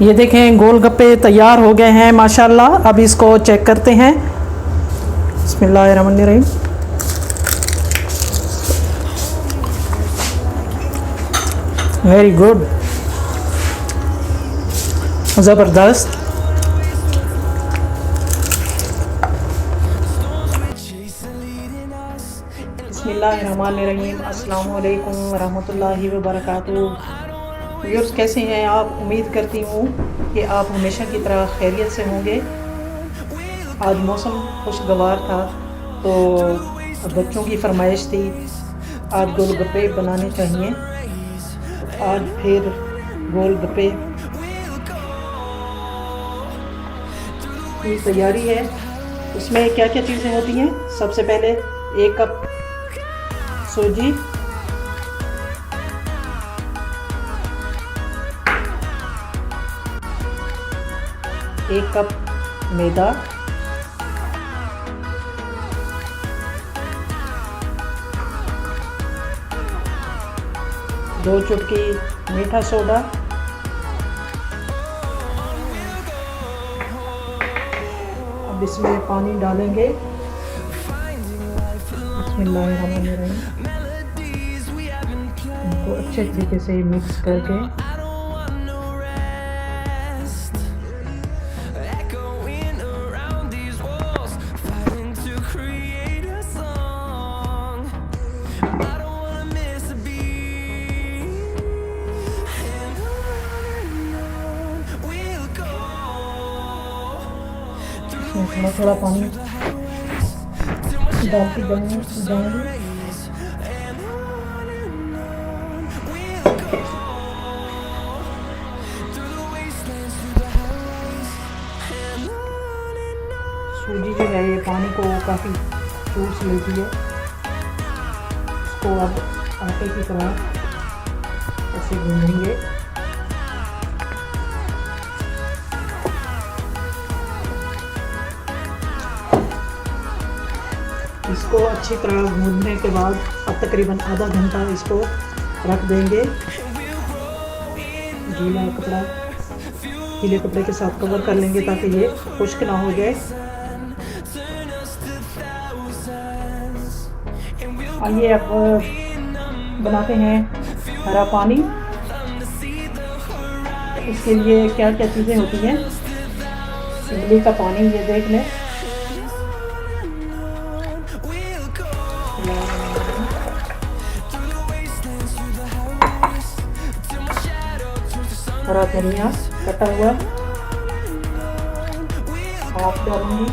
ये देखें गोलगप्पे तैयार हो गए हैं माशाल्लाह। अब इसको चेक करते हैं। बिस्मिल्लाहिर्रहमानिर्रहीम। वेरी गुड, ज़बरदस्त। बिस्मिल्लाहिर्रहमानिर्रहीम। अस्सलाम वालेकुम वरहमतुल्लाहि वबरकातुहू। व्यूअर्स, कैसे हैं आप? उम्मीद करती हूँ कि आप हमेशा की तरह खैरियत से होंगे। आज मौसम खुशगवार था तो बच्चों की फरमाइश थी आज गोलगप्पे बनाने चाहिए। तो आज फिर गोलगप्पे की तैयारी है। इसमें क्या क्या चीज़ें होती हैं? सबसे पहले 1 कप सूजी, 1 कप मैदा, 2 चुटकी मीठा सोडा, अब इसमें पानी डालेंगे। बिस्मिल्लाहिर्रहमानिर्रहीम। इनको अच्छे तरीके से मिक्स करके थोड़ा थोड़ा पानी डालते जाएंगे। सूजी जो है ये पानी को काफ़ी चूस लेती है। इसको अब आटे की तरह ऐसे गूंदेंगे। इसको अच्छी तरह गूंदने के बाद अब तकरीबन आधा घंटा इसको रख देंगे। गीले कपड़े के साथ कवर कर लेंगे ताकि ये खुश्क ना हो जाए। आइए अब बनाते हैं हरा पानी। इसके लिए क्या क्या चीज़ें होती हैं? इमली का पानी, ये देख लें। हरा धनिया कटा हुआ हाफ डालूंगी।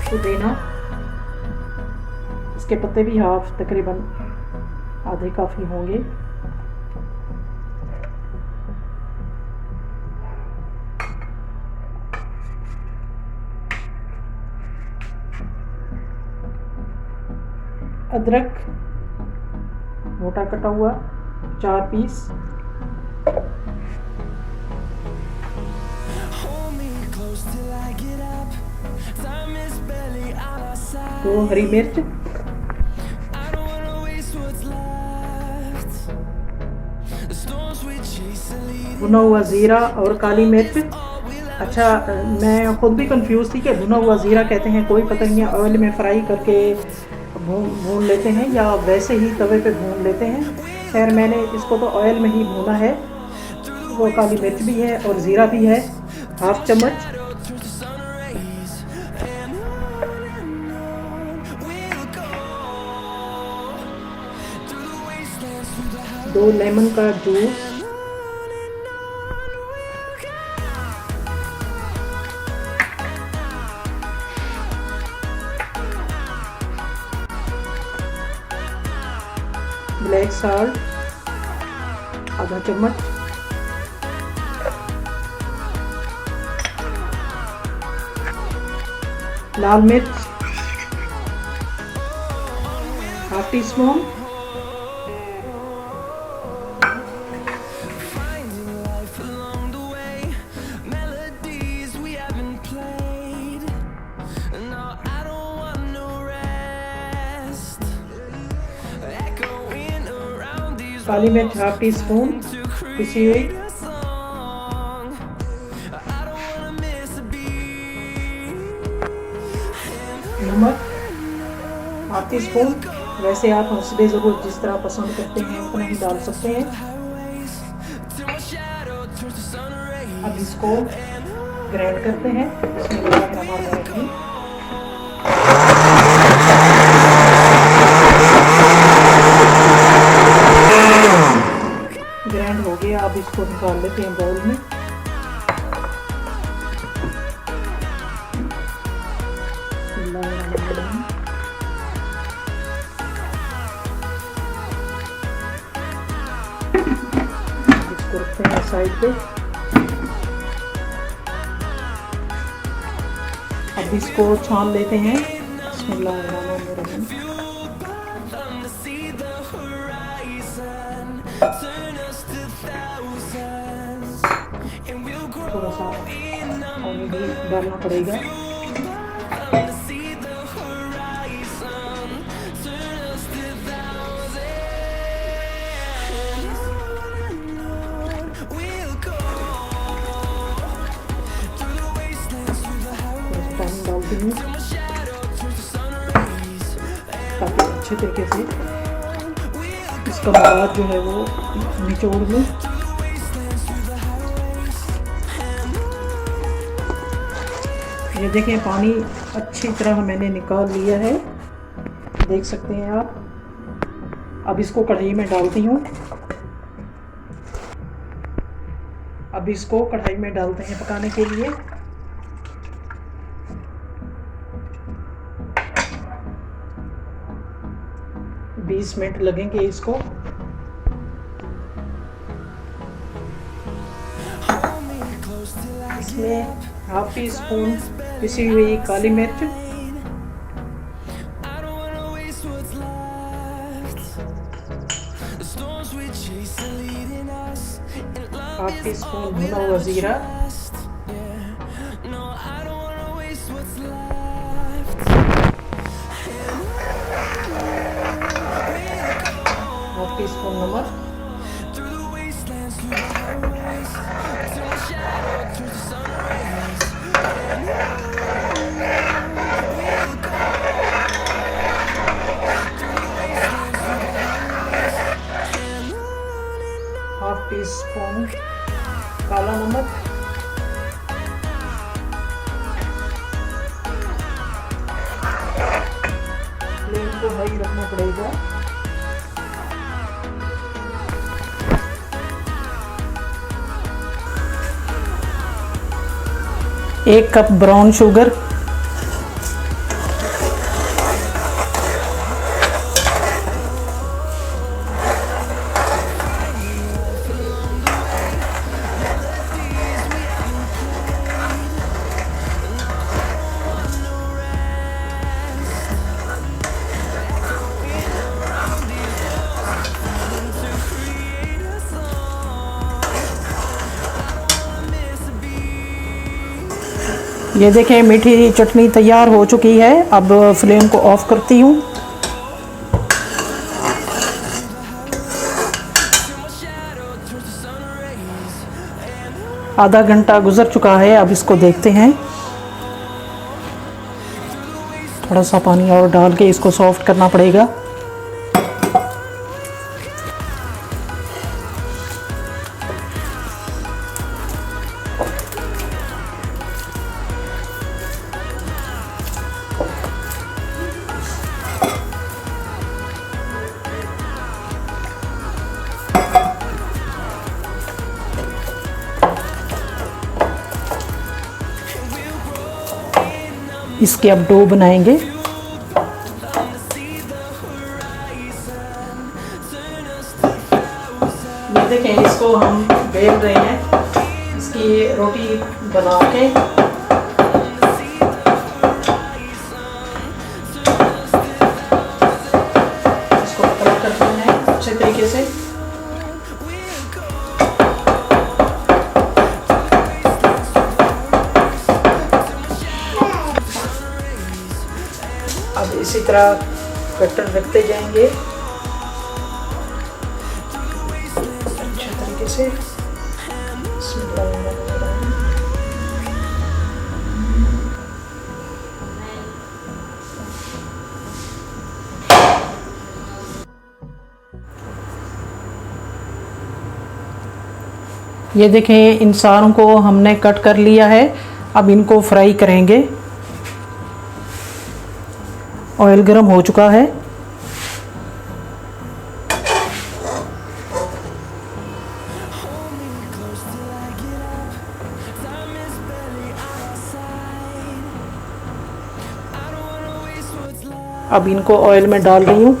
पुदीना, इसके पत्ते भी हाफ, तकरीबन आधे काफ़ी होंगे। अदरक मोटा कटा हुआ 4 पीस। तो हरी मिर्च, भुना हुआ ज़ीरा और काली मिर्च। अच्छा, मैं खुद भी कंफ्यूज थी कि भुना हुआ ज़ीरा कहते हैं, कोई पता नहीं है ऑयल में फ्राई करके भून लेते हैं या वैसे ही तवे पे भून लेते हैं। खैर, मैंने इसको तो ऑयल में ही भूना है। वो काली मिर्च भी है और ज़ीरा भी है, हाफ चम्मच। दो लेमन का जूस, ब्लैक सॉल्ट आधा चम्मच, लाल मिर्च हाफ टी स्पून, काली मिर्च हाफ टी स्पून पिसी हुई, नमक हाफ टी स्पून। वैसे आप हंसबे ज़रूर जिस तरह पसंद करते हैं उतना ही डाल सकते हैं। अब इसको ग्राइंड करते हैं। बिस्मिल्लाहिर्रहमानिर्रहीम। ग्राइंड हो गया, अब इसको निकाल लेते हैं बाउल में। इसको रखते हैं साइड पे। अब इसको छान लेते हैं। बिस्मिल्लाहिर्रहमानिर्रहीम। थोड़ा सा पानी भी डालना पड़ेगा। पानी डालती हूँ ताकि अच्छे तरीके से इसका मवाद जो है वो निचोड़ लूँ। ये देखें पानी अच्छी तरह मैंने निकाल लिया है, देख सकते हैं आप। अब इसको कढ़ाई में डालती हूँ। अब इसको कढ़ाई में डालते हैं पकाने के लिए। बीस मिनट लगेंगे इसको। इसमें हाफ टी स्पून पिसी हुई काली मिर्च, हाफ टी स्पून भुना हुआ जीरा, हाफ टी स्पून नमक, हाफ टी स्पून काला नमक, फ्लेम को हाई रखना पड़ेगा। एक कप ब्राउन शुगर, ये देखें मीठी चटनी तैयार हो चुकी है। अब फ्लेम को ऑफ करती हूँ। आधा घंटा गुजर चुका है। अब इसको देखते हैं। थोड़ा सा पानी और डाल के इसको सॉफ्ट करना पड़ेगा। इसके अब डो बनाएंगे। ये देखें इसको हम बेल रहे हैं। इसकी रोटी बना के इसको पतला करते हैं अच्छे तरीके से। अब इसी तरह कटर रखते जाएंगे। से। ये देखें, इन सारों को हमने कट कर लिया है। अब इनको फ्राई करेंगे। ऑयल गर्म हो चुका है। अब इनको ऑयल में डाल रही हूँ।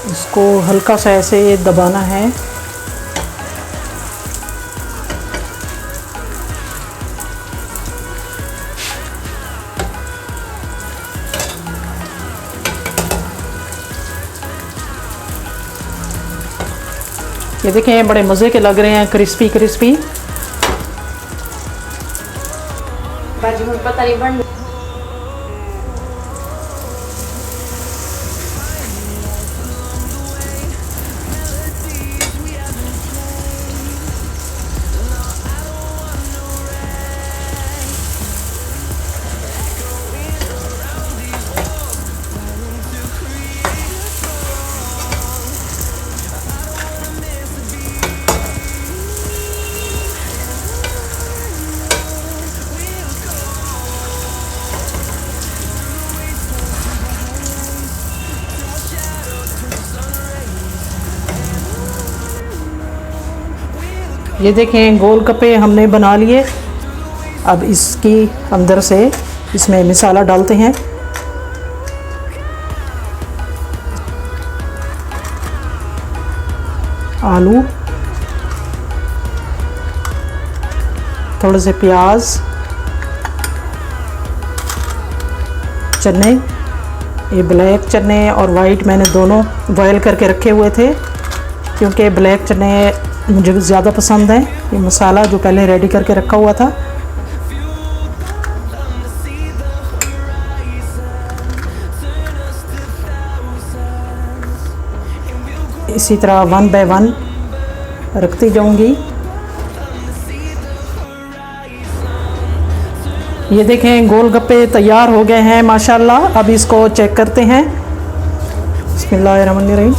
इसको हल्का सा ऐसे दबाना है। ये देखें, बड़े मज़े के लग रहे हैं, क्रिस्पी क्रिस्पी। भाजी मुझे पता नहीं बन। ये देखें, गोल गप्पे हमने बना लिए। अब इसकी अंदर से इसमें मसाला डालते हैं। आलू, थोड़े से प्याज, चने। ये ब्लैक चने और वाइट मैंने दोनों बॉयल करके रखे हुए थे, क्योंकि ब्लैक चने मुझे ज़्यादा पसंद है। ये मसाला जो पहले रेडी करके रखा हुआ था। इसी तरह 1 बाय 1 रखती जाऊंगी। ये देखें, गोलगप्पे तैयार हो गए हैं माशाल्लाह। अब इसको चेक करते हैं। बिस्मिल्लाहिर्रहमानिर्रहीम।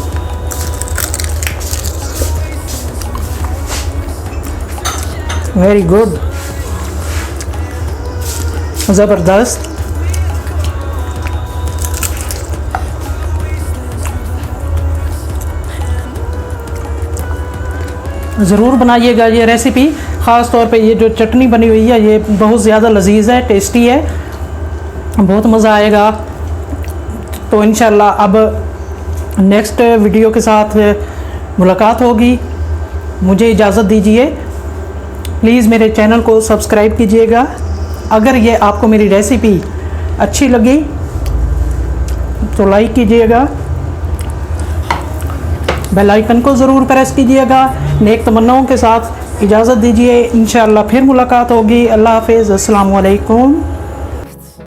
वेरी गुड, ज़बरदस्त। ज़रूर बनाइएगा ये रेसिपी। ख़ास तौर पे ये जो चटनी बनी हुई है, ये बहुत ज़्यादा लजीज है, टेस्टी है, बहुत मज़ा आएगा। तो इंशाल्लाह अब नेक्स्ट वीडियो के साथ मुलाकात होगी। मुझे इजाज़त दीजिए। प्लीज़ मेरे चैनल को सब्सक्राइब कीजिएगा। अगर ये आपको मेरी रेसिपी अच्छी लगी तो लाइक कीजिएगा, बेल आइकन को ज़रूर प्रेस कीजिएगा। नेक तमन्नाओं के साथ इजाज़त दीजिए। इंशाअल्लाह फिर मुलाकात होगी। अल्लाह हाफ़िज़। अस्सलामु अलैकुम।